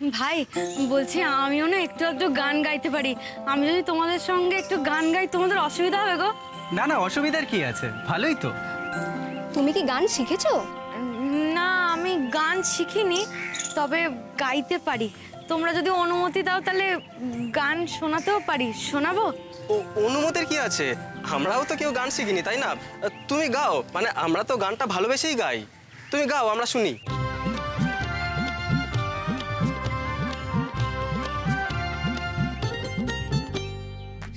ভাই বলছি আমিও না একটু একটু গান গাইতে পারি। আমি যদি তোমাদের সঙ্গে একটু গান গাই তোমাদের অসুবিধা হবে গো? না না, অসুবিধার কি আছে, ভালোই তো। তুমি কি গান শিখেছো? না, আমি গান শিখিনি, তবে গাইতে পারি। তোমরা যদি অনুমতি দাও তাহলে গান শোনাতেও পারি। শোনাবো? অনুমতির কি আছে, আমরাও তো কেউ গান শিখিনি, তাই না? তুমি গাও, মানে আমরা তো গানটা ভালোবেসেই গাই। তুমি গাও, আমরা শুনি।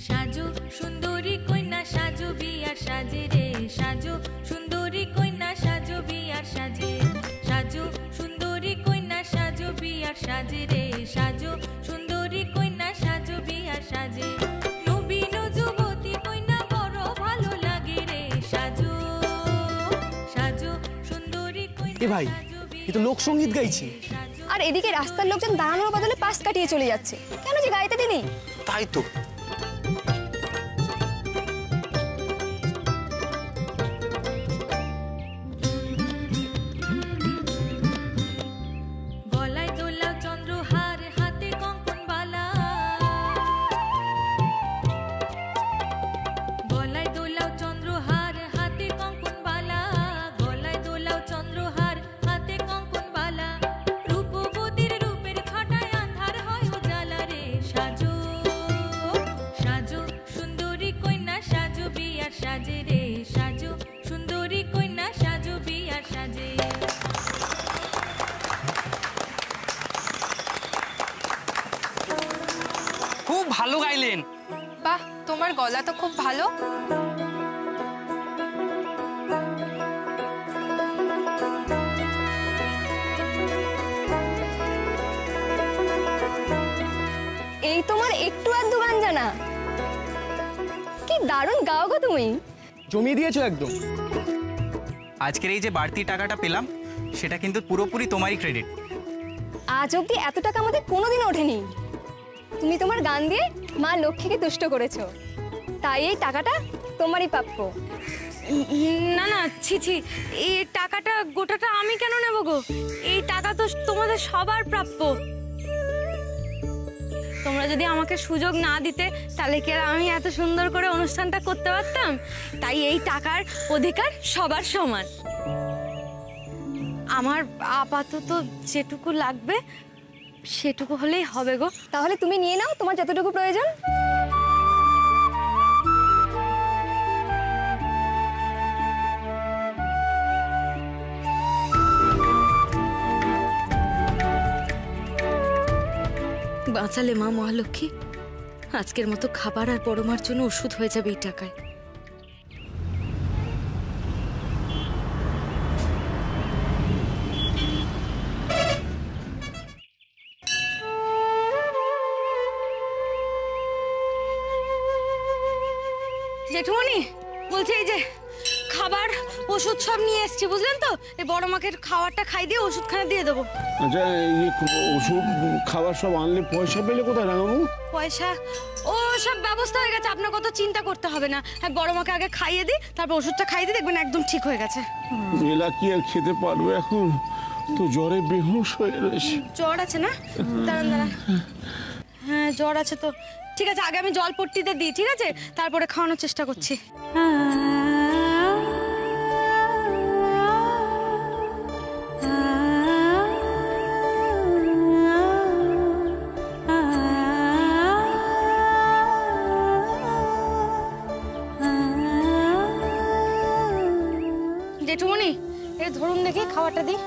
সাজু সুন্দরী কন্যা সাজু বিয়ার সাজে রে, সাজু সুন্দরী কন্যা সাজু বিয়ার সাজে, সাজু সুন্দরী কন্যা সাজু বিয়ার সাজে রে, সাজু সুন্দরী কন্যা সাজু বিয়ার সাজে, নবীন যুবতী কন্যা বড় ভালো লাগে রে, সাজু সাজু সুন্দরী কন্যা। এ ভাই, এ তো লোকসঙ্গীত গাইছে। আর এদিকে রাস্তার লোকজন দাঁড়ানোর বদলে পাশ কাটিয়ে চলে যাচ্ছে, কেন যে গাইতে দিনি? তাই তো। গলায় দোলাও চন্দ্রহার, হাতে কঙ্কন বালা, গলায় দোলাও চন্দ্রহার, হাতে কঙ্কন বালা, গলায় দোলাও চন্দ্রহার, হাতে কঙ্কন বালা, রূপবতীর রূপের খাটায় আন্ধার হয় উজালা রে, সাজু সাজু সুন্দরী কন্যা সাজু বিয়ার সাজে রে, সাজু সুন্দরী কন্যা সাজু বিয়ার সাজে। খুব ভালো গাইলেন। বাহ, তোমার গলা তো খুব ভালো। এই তোমার একটু আধটু গান জানা? কি দারুণ গাও গো তুমি। জমিয়ে দিয়েছো একদম। আজকের এই যে বাড়তি টাকাটা পেলাম সেটা কিন্তু পুরোপুরি তোমারই ক্রেডিট। আজ অব্দি এত টাকা আমাদের কোনোদিন ওঠেনি। তুমি তোমার গান দিয়ে মা লক্ষ্মীকে তুষ্ট করেছো, তাই এই টাকাটা তোমারই প্রাপ্য। না না, ছি ছি, এই টাকাটা গোটাটা আমি কেন নেব গো? এই টাকা তো তোমাদের সবার প্রাপ্য। তোমরা যদি আমাকে সুযোগ না দিতে তাহলে কি আর আমি এত সুন্দর করে অনুষ্ঠানটা করতে পারতাম? তাই এই টাকার অধিকার সবার সমান। আমার আপাতত যেটুকু লাগবে সেটুকু হলেই হবে গো। তাহলে তুমি নিয়ে নাও তোমার যতটুকু প্রয়োজন। বাঁচালে মা মহালক্ষ্মী, আজকের মতো খাবার আর পরমার জন্য ওষুধ হয়ে যাবে এই টাকায়। জেঠুমনি বলছি, এই যে খাবার ওষুধ সব নিয়ে এসছি, বুঝলেন তো? এই বড় মাকে খাবারটা খাই দিয়ে ওষুধখানা দিয়ে দেবো। আচ্ছা, এই ওষুধ খাবার সব আনলে পয়সা পেলে কোথায় রাঙাবো? পয়সা ও সব ব্যবস্থা হয়ে গেছে, আপনার কত চিন্তা করতে হবে না। হ্যাঁ, বড় মাকে আগে খাইয়ে দিই, তারপর ওষুধটা খাইয়ে দিই, দেখবেন একদম ঠিক হয়ে গেছে। এলা কি আর খেতে পারবে এখন? তো জ্বরে বেহুশ হয়ে রয়েছে। জ্বর আছে না? দাঁড়ান দাঁড়ান, হ্যাঁ জ্বর আছে তো। ঠিক আছে, আগে আমি জল পট্টিতে দিই, ঠিক আছে? তারপরে খাওয়ানোর চেষ্টা করছি। জেঠুমনি, এ ধরুন দেখি খাবারটা দিই।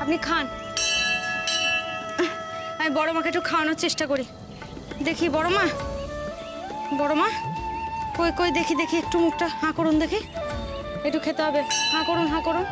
আপনি খান, আমি বড় মাকে একটু খাওয়ানোর চেষ্টা করি। দেখি বড় মা, বড় মা কই কই, দেখি দেখি, একটু মুখটা হাঁ করুন দেখি, একটু খেতে হবে। হাঁ করুন, হাঁ করুন।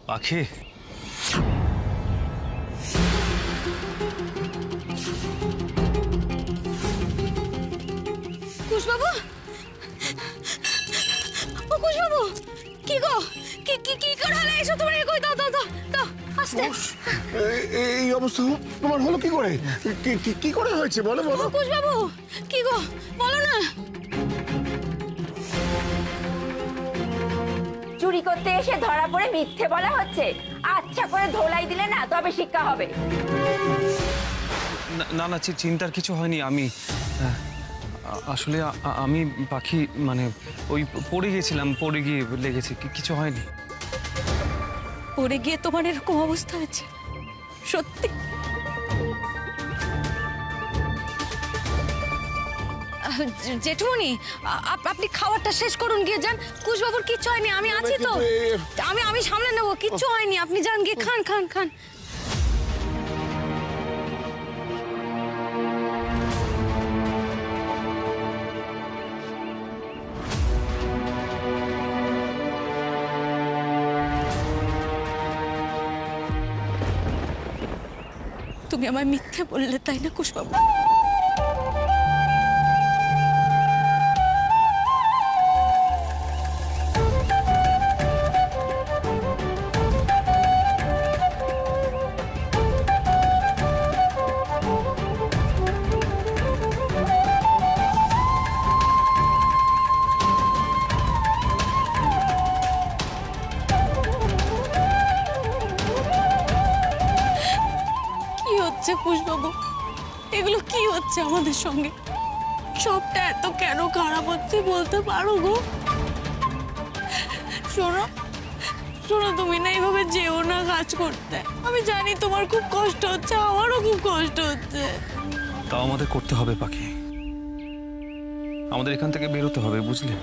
পাখি, কুশবাবু, ও কুশবাবু, কি গো, কি কি কি করে হলো এসো তোমার? কই দাও দাও দাও দাও, আস্তে। এই অবস্থা তোমার হলো কি করে? কি করে হয়েছে বলো বলো। ও কুশবাবু, কি গো বলো না। চুরি করতে এসে ধরা পড়ে মিথ্যে বলা হচ্ছে। আচ্ছা করে ধোলাই দিলে না তবে শিক্ষা হবে। না না, চিন্তার কিছু হয়নি। আমি আসলে আমি পাখি মানে ওই পড়ে গেছিলাম, পড়ে গিয়ে লেগেছে, কিছু হয়নি। পড়ে গিয়ে তোমার এরকম অবস্থা হয়েছে? সত্যি? জেঠুমনি, আপনি খাবারটা শেষ করুন, গিয়ে যান। কুশবাবুর কিচ্ছু হয়নি, আমি আছি তো, আমি সামলে নেবো, কিচ্ছু হয়নি, আপনি যান গিয়ে খান খান খান। তুমি আমায় মিথ্যে বললে তাই না কুশবাবু? কুশবাবু, এগুলো কি হচ্ছে আমাদের সঙ্গে? সবটা এত কেন খারাপ হচ্ছে বলতে পারো গো? শোনো শোনো, তুমি না এইভাবে যেও না কাজ করতে। আমি জানি তোমার খুব কষ্ট হচ্ছে, আমারও খুব কষ্ট হচ্ছে। তাও আমাদের করতে হবে পাখি, আমাদের এখান থেকে বেরোতে হবে, বুঝলে?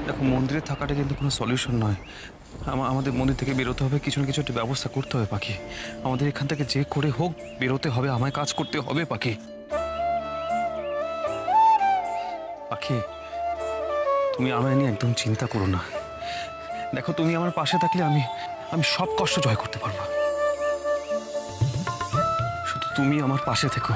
দেখো, মন্দিরে থাকাটা কিন্তু কোনো সলিউশন নয়। আমাদের মন্দির থেকে বেরোতে হবে, কিছু না কিছু একটা ব্যবস্থা করতে হবে পাখি। আমাদের এখান থেকে যে করে হোক বেরোতে হবে, আমায় কাজ করতে হবে পাখি। পাখি, তুমি আমায় নিয়ে একদম চিন্তা করো না। দেখো, তুমি আমার পাশে থাকলে আমি সব কষ্ট জয় করতে পারবো। শুধু তুমি আমার পাশে থেকো।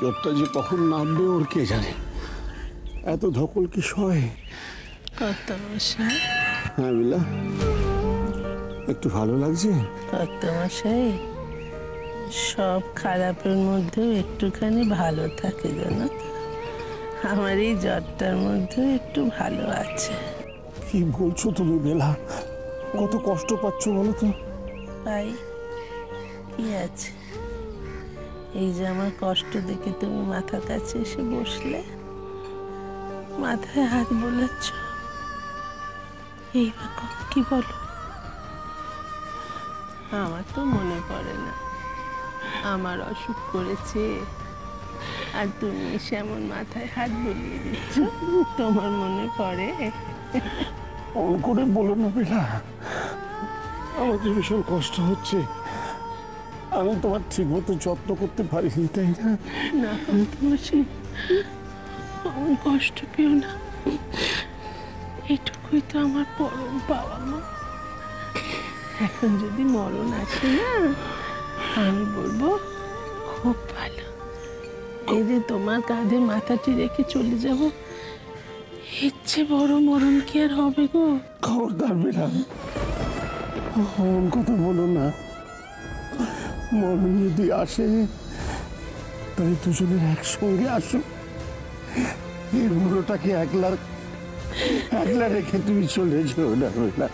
জ্বরটা যে কখন নামবে ওর কে জানে। এত ধকল কি সয়? কর্তামশাই, হ্যাঁ বিলা, একটু ভালো লাগছে? কর্তামশাই, সব খারাপের মধ্যেও একটুখানি ভালো থাকে জানো তো। আমার এই জ্বরটার মধ্যেও একটু ভালো আছে। কি বলছো তুমি বেলা? কত কষ্ট পাচ্ছ বলো তো? তাই কি আছে, এই যে আমার কষ্ট দেখে তুমি মাথার কাছে এসে বসলে, মাথায় হাত বোলাচ্ছ, এই কি বলো? আমার তো মনে পড়ে না আমার অসুখ করেছে, আর তুমি এসে এমন মাথায় হাত বুলিয়ে দিচ্ছ। তোমার মনে পড়ে? অন করে বলো না বেলা, আমার যে ভীষণ কষ্ট হচ্ছে। আমি তোমার ঠিক মতো যত্ন করতে পারিনি, তাই না? না, আমার কষ্ট পেও না, এটুকুই তো আমার পরম পাওয়া মা। এখন যদি মরণ আসে না, আমি বলবো খুব ভালো। এই যে তোমার কাঁধে মাথাটি রেখে চলে যাব, এর চেয়ে বড় মরণ কি আর হবে গো? খবরদার বেলা, অন কথা বলো না। মরণ যদি আসে, তাই দুজনের একসঙ্গে আসুক। এই বুড়োটাকে একলা রেখে তুমি চলে যেও না বেলা।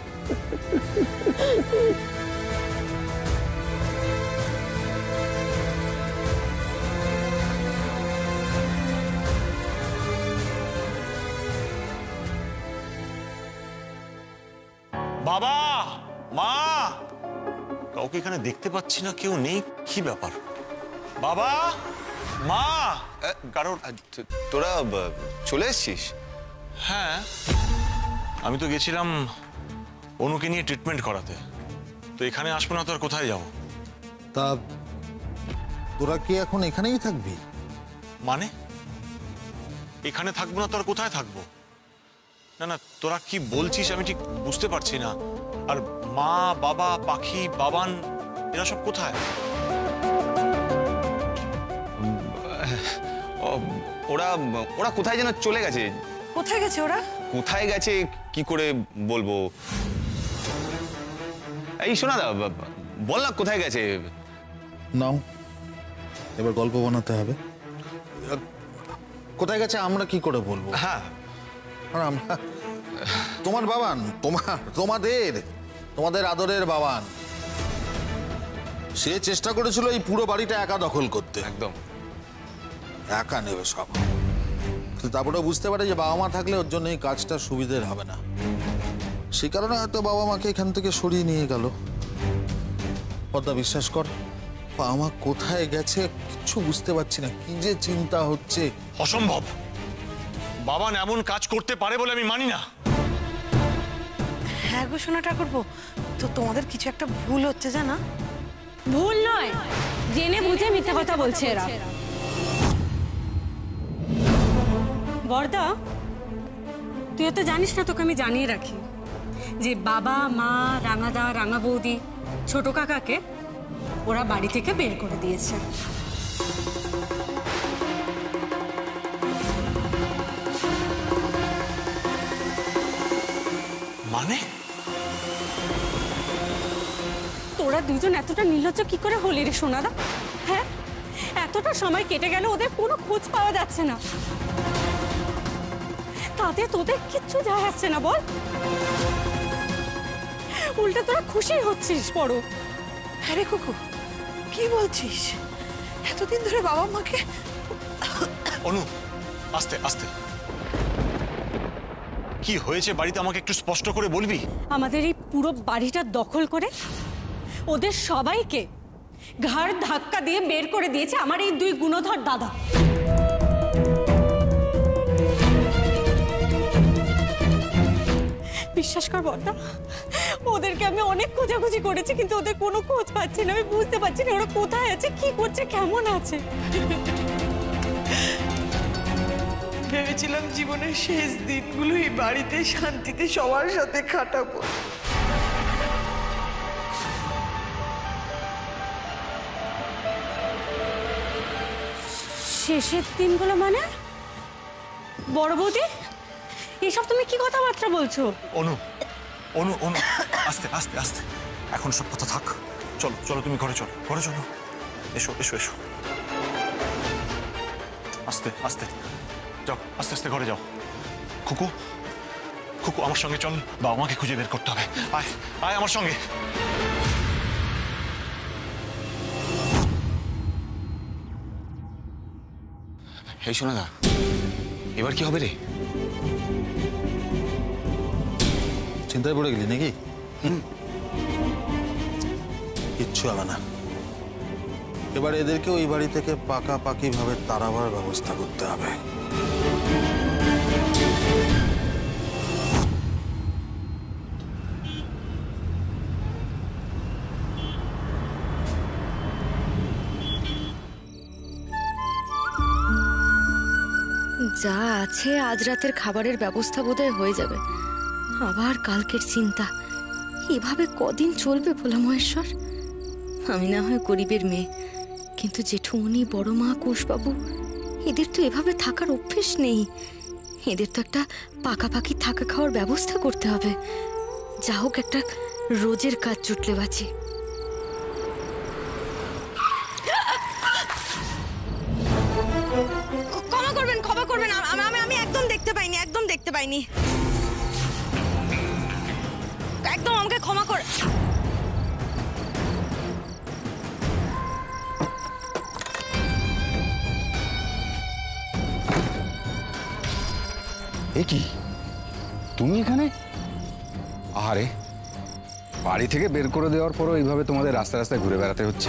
বাবা, মা, কাউকে এখানে দেখতে পাচ্ছি না, কেউ নেই, কি ব্যাপার? বাবা, মা, কারণ তোরা চলে এসছিস? হ্যাঁ, আমি তো গেছিলাম অনুকে নিয়ে ট্রিটমেন্ট করাতে। তো এখানে আসবো না তো আর কোথায় যাবো? তা তোরা কি এখন এখানেই থাকবি? মানে এখানে থাকবো না তো আর কোথায় থাকবো? না না, তোরা কি বলছিস আমি ঠিক বুঝতে পারছি না। আর মা, বাবা, পাখি, বাবান এরা সব কোথায়? ওরা ওরা কোথায় যেন চলে গেছে। কোথায় গেছে ওরা? কোথায় গেছে কি করে বলবো? এই শোনা দা, বল না কোথায় গেছে। নাও, এবার গল্প বানাতে হবে। কোথায় গেছে আমরা কি করে বলবো? হ্যাঁ, আর আমরা তোমার বাবান, তোমাদের আদরের বাবান, সে চেষ্টা করেছিল এই পুরো বাড়িটা একা দখল করতে। একদম একা নেবে সব। তারপরে বুঝতে পারে যে বাবা মা থাকলে ওর জন্য এই কাজটা সুবিধের হবে না, সেই কারণে হয়তো বাবা মাকে এখান থেকে সরিয়ে নিয়ে গেল। পদ্মা, বিশ্বাস কর, বাবা মা কোথায় গেছে কিচ্ছু বুঝতে পারছি না, কি যে চিন্তা হচ্ছে। অসম্ভব, বাবান এমন কাজ করতে পারে বলে আমি মানি না। হ্যাঁ গো সোনা ঠাকুরপো, তো তোমাদের কিছু একটা ভুল হচ্ছে জানা। ভুল নয়, জেনে বুঝে মিথ্যা কথা বলছে এরা। বড়দা, তুই তো জানিস না, তোকে আমি জানিয়ে রাখি যে বাবা মা, রাঙাদা, রাঙা বৌদি, ছোট কাকাকে ওরা বাড়ি থেকে বের করে দিয়েছে। মানে? তোরা দুজন এতটা নির্লজ্জ কি করে হলি রে সোনাদা? হ্যাঁ, এতটা সময় কেটে গেল, ওদের কোনো খোঁজ পাওয়া যাচ্ছে না। তাতে তোদের কিচ্ছু যায় আসছে না বল? উল্টা তোরা খুশি হচ্ছিস বড়। আরে কুকু, কি বলছিস? এতদিন ধরে বাবা মাকে... অনু, আস্তে আস্তে, কি হয়েছে বাড়িতে আমাকে একটু স্পষ্ট করে বলবি? আমাদের এই পুরো বাড়িটা দখল করে ওদের সবাইকে ঘাড় ধাক্কা দিয়ে বের করে দিয়েছে আমার এই দুই গুণধর দাদা। বিশ্বাস কর বড়দা, ওদেরকে আমি অনেক খোঁজাখুঁজি করেছি, কিন্তু ওদের কোনো খোঁজ পাচ্ছি না। আমি বুঝতে পারছি না ওরা কোথায় আছে, কি করছে, কেমন আছে। ভেবেছিলাম জীবনের শেষ দিনগুলো এই বাড়িতে শান্তিতে সবার সাথে কাটাবো। শেষের দিনগুলো মানে? বড় বৌদি, এসব তুমি কি কথাবার্তা বলছো? অনু, অনু, অনু, আস্তে আস্তে আস্তে, এখন সব কথা থাক। চলো চলো, তুমি ঘরে চলো, ঘরে চলো। এসো এসো এসো, আস্তে আস্তে যাও, আস্তে আস্তে ঘরে যাও। খুকু, খুকু আমার সঙ্গে চল, বাবা মাকে খুঁজে বের করতে হবে। আয় আয় আমার সঙ্গে। এই শোনা দা, এবার কি হবে রে? চিন্তায় পড়ে গেলি নাকি? কিচ্ছু হবে না, এবার এদেরকে ওই বাড়ি থেকে পাকাপাকি ভাবে তাড়াবার ব্যবস্থা করতে হবে। যা আছে আজ রাতের খাবারের ব্যবস্থা বোধহয় হয়ে যাবে। আবার কালকের চিন্তা, এভাবে কদিন চলবে ভোলা মহেশ্বর? আমি না হয় গরিবের মেয়ে, কিন্তু জেঠুমনি, বড় মা, কোষবাবু, এদের তো এভাবে থাকার অভ্যেস নেই। এদের তো একটা পাকাপাকি থাকা খাওয়ার ব্যবস্থা করতে হবে। যা হোক, একটা রোজের কাজ জুটলে বাঁচি। ক্ষমা করবেন, আমি একদম দেখতে পাইনি, একদম দেখতে পাইনি। একদম আমাকে ক্ষমা কর। এ কি, তুমি এখানে? আরে, বাড়ি থেকে বের করে দেওয়ার পরও এইভাবে তোমাদের রাস্তায় রাস্তায় ঘুরে বেড়াতে হচ্ছে।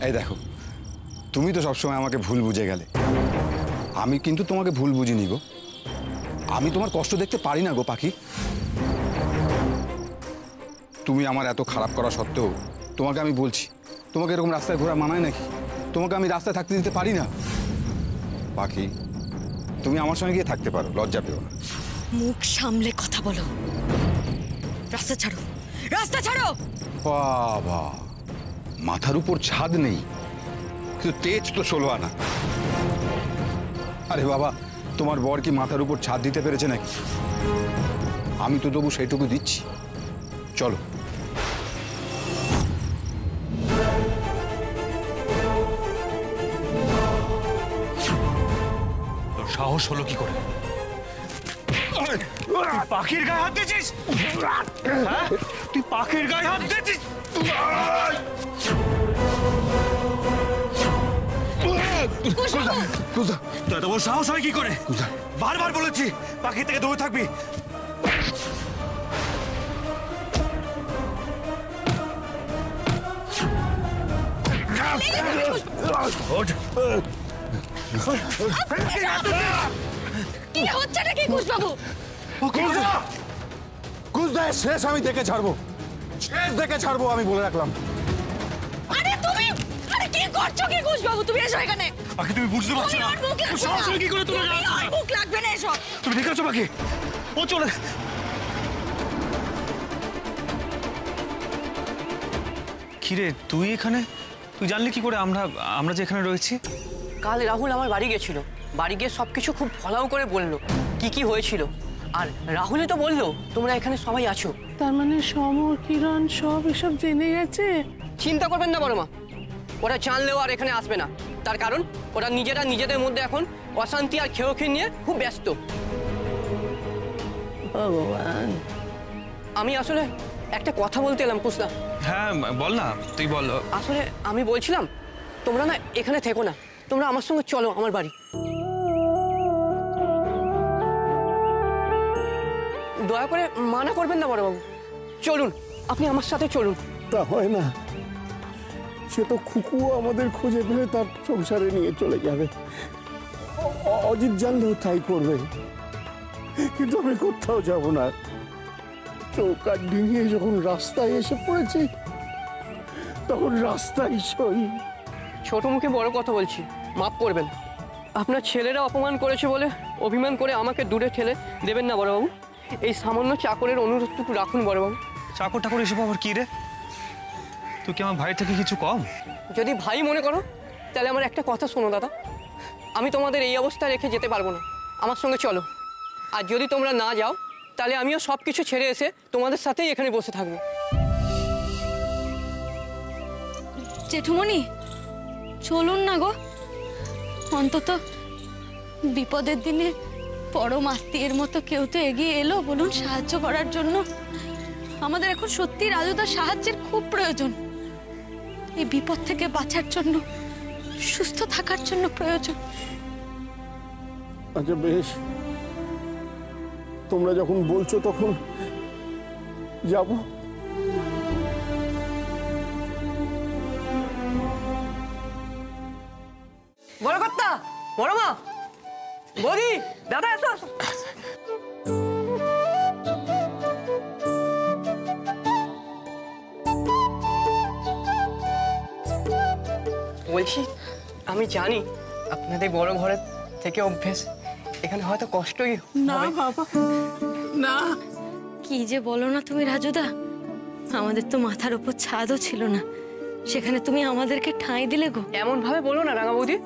এই দেখো, তুমি তো সবসময় আমাকে ভুল বুঝে গেলে। আমি কিন্তু তোমাকে ভুল বুঝিনি গো। আমি তোমার কষ্ট দেখতে পারি না গো পাখি। তুমি আমার এত খারাপ করা সত্ত্বেও তোমাকে আমি বলছি, তোমাকে এরকম রাস্তায় ঘোরা মানায় নাকি? তোমাকে আমি রাস্তায় থাকতে দিতে পারি না। পাখি, তুমি আমার সঙ্গে গিয়ে থাকতে পারো, লজ্জা পেও না। মুখ সামলে কথা বলো। রাস্তা ছাড়ো, রাস্তা ছাড়ো। বাবা, মাথার উপর ছাদ নেই, কিন্তু তেজ তো 16 আনা। আরে বাবা, তোমার বর কি মাথার উপর ছাদ দিতে পেরেছে নাকি? আমি তো তবু সেইটুকু দিচ্ছি। চলো। তোর সাহস হলো কি করে? পাখির গায়ে হাত দিয়েছিস? হ্যাঁ? তুই পাখির গায়ে হাত দিয়েছিস? তো এত বড় সাহস হয় কি করে? বারবার বলেছি পাখি থেকে দূরে থাকবি। কি হচ্ছে নাকি কুশবাবু? কুশদায় শেষ আমি দেখে ছাড়বো, শেষ দেখে ছাড়বো, আমি বলে রাখলাম। আরে তুমি, আরে কি করছো কি কুশবাবু? তুমি এসো এখানে। পাখি তুমি বুঝতে পারছো না? সাহস হয় কি করে তোমার? আর মুখ লাগবে না এসব। তুমি ঠিক আছো পাখি? ও চলে। কিরে তুই এখানে? তুই জানলি কি করে আমরা যে এখানে রয়েছি? কাল রাহুল আমার বাড়ি গেছিল, বাড়ি গিয়ে সবকিছু খুব ফলাও করে বললো কি কি হয়েছিল। আর রাহুলই তো বললো তোমরা এখানে সবাই আছো। তার মানে সমর, কিরণ সব এসব জেনে গেছে? চিন্তা করবেন না বড় মা, ওরা জানলেও আর এখানে আসবে না। তার কারণ ওরা নিজেদের মধ্যে এখন অশান্তি আর খেয়োখির নিয়ে খুব ব্যস্ত। ভগবান, আমি আসলে একটা কথা বলতে এলাম কুসদা। হ্যাঁ বল না, তুই বল। আসলে আমি বলছিলাম তোমরা না এখানে থেকো না, তোমরা আমার সঙ্গে চলো আমার বাড়ি। দয়া করে মানা করবেন না বড়বাবু, চলুন, আপনি আমার সাথে চলুন। তা হয় না, সে তো খুকুও আমাদের খুঁজে পেলে তার সংসারে নিয়ে চলে যাবে। অজিত জানলেও তাই করবে, কিন্তু আমি কোথাও যাব না। চৌকাঠ ডিঙিয়ে যখন রাস্তায় এসে পড়েছি, তখন রাস্তায় সই। ছোট মুখে বড় কথা বলছি, মাফ করবেন। আপনার ছেলেরা অপমান করেছে বলে অভিমান করে আমাকে দূরে ঠেলে দেবেন না বড়বাবু। এই সামান্য চাকরের অনুরোধটুকু রাখুন বড়বাবু। চাকর ঠাকুর এসব আবার কি রে? তুই কি আমার ভাই থেকে কিছু কম? যদি ভাই মনে করো তাহলে আমার একটা কথা শোনো দাদা, আমি তোমাদের এই অবস্থায় রেখে যেতে পারবো না, আমার সঙ্গে চলো। আর যদি তোমরা না যাও তাহলে আমিও সব কিছু ছেড়ে এসে তোমাদের সাথেই এখানে বসে থাকবো। জেঠুমণি চলুন না গো, অন্তত বিপদের দিনে পরম আত্মীয়ের মতো কেউ তো এগিয়ে এলো বলুন সাহায্য করার জন্য। আমাদের এখন সত্যি রাজুদার সাহায্যের খুব প্রয়োজন। এই বিপদ থেকে বাঁচার জন্য, সুস্থ থাকার জন্য প্রয়োজন। আচ্ছা বেশ, তোমরা যখন বলছো তখন যাব। বড় কর্তা, বড় মা, বৌদি, দাদা এসো। বলছি আমি জানি আপনাদের বড় ঘরের থেকে অভ্যেস, এখানে হয়তো কষ্টই না বাবা না। কি যে বলো না তুমি রাজুদা, আমাদের তো মাথার উপর ছাদও ছিল না, সেখানে তুমি আমাদেরকে ঠাঁই দিলে গো। এমন ভাবে বলো না রাঙা বৌদি।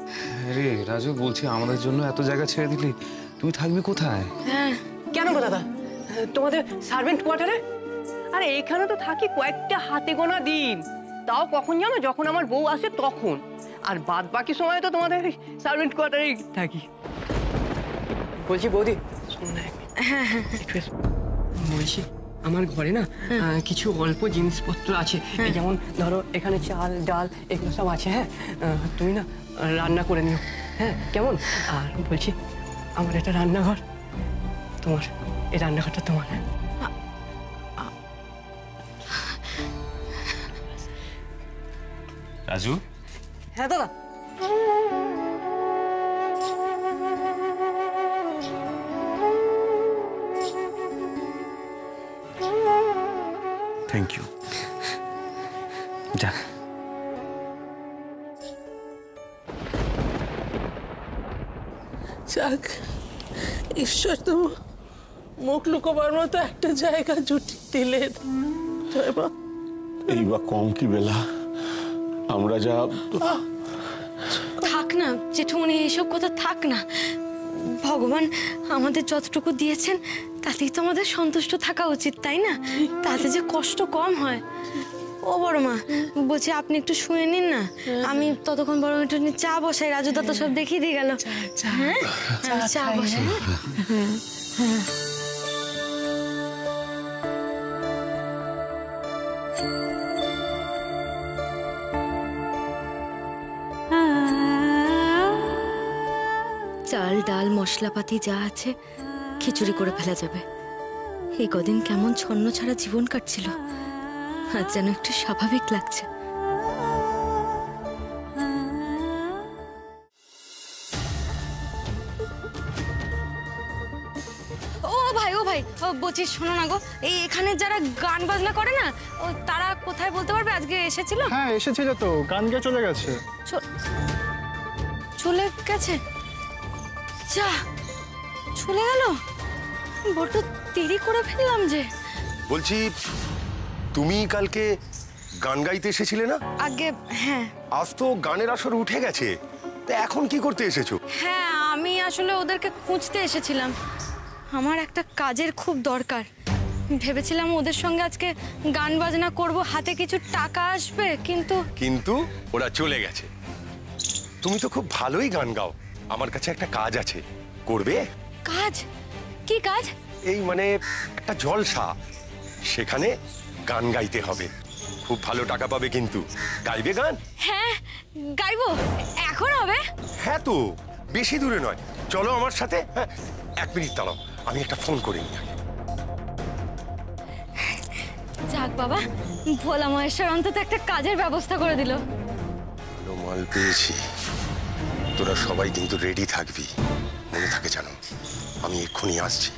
আরে রাজু, বলছি আমাদের জন্য এত জায়গা ছেড়ে দিলি, তুই থাকবি কোথায়? হ্যাঁ কেন গো দাদা, তোমাদের সার্ভেন্ট কোয়ার্টারে? আরে এখানে তো থাকি কয়েকটা হাতে গোনা দিন, তাও কখন জানো, যখন আমার বউ আসে তখন। আর বাদ বাকি সময় তো তোমাদের সার্ভেন্ট কোয়ার্টারেই থাকি। বলছি বৌদি, বলছি আমার ঘরে না কিছু অল্প জিনিসপত্র আছে, এই যেমন ধরো এখানে চাল ডাল এগুলো সব আছে। হ্যাঁ তুমি না রান্না করে নিও, হ্যাঁ কেমন? আর বলছি আমার একটা রান্নাঘর, তোমার এই রান্নাঘরটা তোমার। রাজু। হ্যাঁ দাদা। Thank you. যা। যাক, ঈশ্বর তো মুখ লুকোবার মতো একটা জায়গা জুটি দিলেন। এই বা কম কি বেলা, আমরা যা থাক না জেঠুমনি, এইসব কথা থাক না। ভগবান আমাদের যতটুকু দিয়েছেন তাতেই তো আমাদের সন্তুষ্ট থাকা উচিত, তাই না? তাতে যে কষ্ট কম হয়। ও বড় মা, বলছি আপনি একটু শুয়ে নিন না, আমি ততক্ষণ বরং একটু চা বসাই। রাজুদা তো সব দেখিয়ে দিয়ে গেল। হ্যাঁ চা বসাই। চাল ডাল মশলাপাতি যা আছে খিচুড়ি করে ফেলা যাবে। এই কদিন কেমন ছন্ন ছাড়া জীবন কাটছিল, আজ যেন একটু স্বাভাবিক লাগছে। ও ভাই বলছি শোনো না গো, এই এখানে যারা গান বাজনা করে না, তারা কোথায় বলতে পারবে? আজকে এসেছিল? হ্যাঁ এসেছিল তো, গান গেয়ে চলে গেছে। চলে গেছে? যা, চলে গেল? বড্ড দেরি করে ফেললাম যে। বলছি তুমি কালকে গান গাইতে এসেছিলে না? আগে হ্যাঁ। আজ তো গানের আসর উঠে গেছে, তা এখন কি করতে এসেছো? হ্যাঁ আমি আসলে ওদেরকে খুঁজতে এসেছিলাম, আমার একটা কাজের খুব দরকার। ভেবেছিলাম ওদের সঙ্গে আজকে গান বাজনা করব, হাতে কিছু টাকা আসবে, কিন্তু ওরা চলে গেছে। তুমি তো খুব ভালোই গান গাও, আমার কাছে একটা কাজ আছে, করবে? কাজ? কি কাজ? এই মানে একটা জলসা, সেখানে গান গাইতে হবে, খুব ভালো টাকা পাবে কিন্তু। গাইবে গান? হ্যাঁ গাইবো। এখন হবে? হ্যাঁ তো, বেশি দূরে নয়, চলো আমার সাথে। হ্যাঁ 1 মিনিট দাঁড়াও, আমি একটা ফোন করে নিই। যাক বাবা, ভোলা মহেশ্বর অন্তত একটা কাজের ব্যবস্থা করে দিল। মাল পেয়েছি, তোরা সবাই কিন্তু রেডি থাকবি, মনে থাকে জানো। আমি এক্ষুনি আসছি।